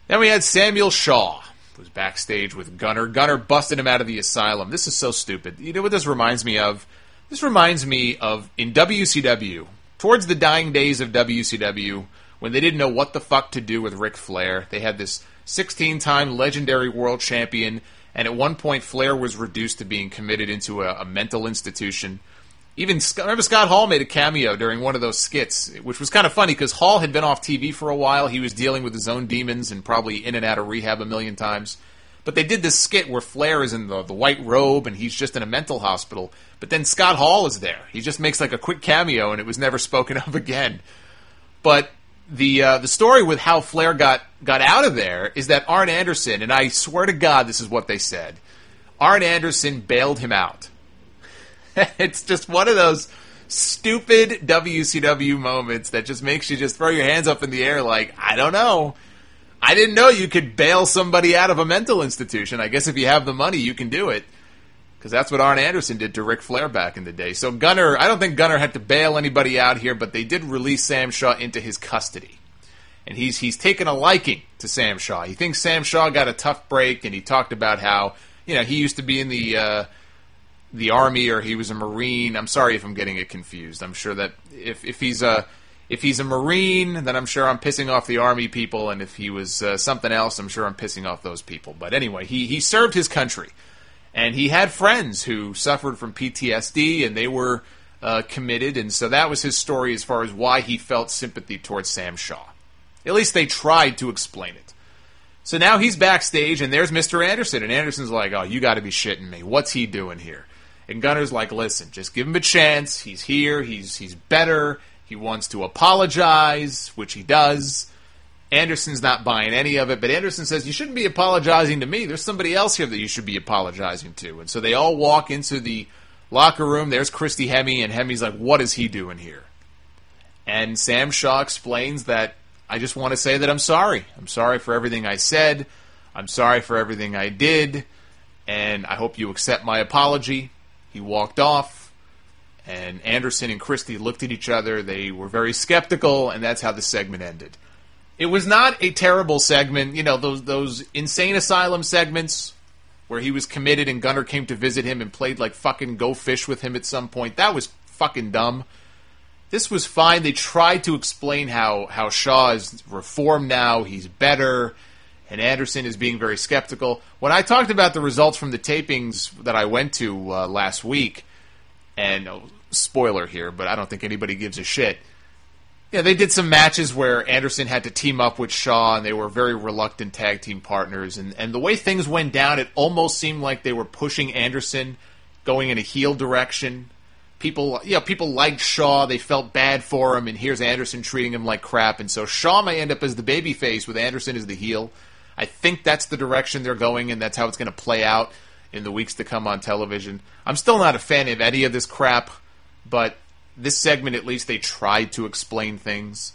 Then we had Samuel Shaw, who was backstage with Gunner. Gunner busted him out of the Asylum. This is so stupid. You know what this reminds me of? This reminds me of in WCW, towards the dying days of WCW, when they didn't know what the fuck to do with Ric Flair. They had this 16-time legendary world champion, and at one point Flair was reduced to being committed into a mental institution. Even, remember Scott Hall made a cameo during one of those skits, which was kind of funny because Hall had been off TV for a while. He was dealing with his own demons and probably in and out of rehab a million times. But they did this skit where Flair is in the white robe and he's just in a mental hospital. But then Scott Hall is there. He just makes like a quick cameo and it was never spoken of again. But the story with how Flair got out of there is that Arn Anderson, and I swear to God this is what they said, Arn Anderson bailed him out. It's just one of those stupid WCW moments that just makes you just throw your hands up in the air like, I don't know. I didn't know you could bail somebody out of a mental institution. I guess if you have the money, you can do it. Because that's what Arn Anderson did to Ric Flair back in the day. So Gunner, I don't think Gunner had to bail anybody out here, but they did release Sam Shaw into his custody. And he's taken a liking to Sam Shaw. He thinks Sam Shaw got a tough break, and he talked about how, he used to be in the Army or he was a Marine. I'm sorry if I'm getting it confused. I'm sure that if he's a Marine, then I'm sure I'm pissing off the Army people, and if he was something else, I'm sure I'm pissing off those people. But anyway, he served his country, and he had friends who suffered from PTSD, and they were committed, and so that was his story as far as why he felt sympathy towards Sam Shaw. At least they tried to explain it. So now he's backstage, and there's Mr. Anderson, and Anderson's like, oh, you got to be shitting me. What's he doing here? And Gunner's like, listen, just give him a chance. He's here. He's better. He wants to apologize, which he does. Anderson's not buying any of it, but Anderson says, you shouldn't be apologizing to me. There's somebody else here that you should be apologizing to. And so they all walk into the locker room. There's Christy Hemme, and Hemme's like, what is he doing here? And Sam Shaw explains that, I just want to say that I'm sorry. I'm sorry for everything I said. I'm sorry for everything I did. And I hope you accept my apology. He walked off, and Anderson and Christie looked at each other. They were very skeptical, and that's how the segment ended. It was not a terrible segment. Those Insane Asylum segments where he was committed and Gunner came to visit him and played like fucking Go Fish with him at some point. That was fucking dumb. This was fine. They tried to explain how Shaw is reformed now. He's better. And Anderson is being very skeptical. When I talked about the results from the tapings that I went to last week, and spoiler here, but I don't think anybody gives a shit. They did some matches where Anderson had to team up with Shaw, and they were very reluctant tag team partners. And the way things went down, it almost seemed like they were pushing Anderson, going in a heel direction. People liked Shaw. They felt bad for him, and here's Anderson treating him like crap. And so Shaw may end up as the babyface with Anderson as the heel. I think that's the direction they're going, and that's how it's going to play out in the weeks to come on television. I'm still not a fan of any of this crap, but this segment, at least, they tried to explain things.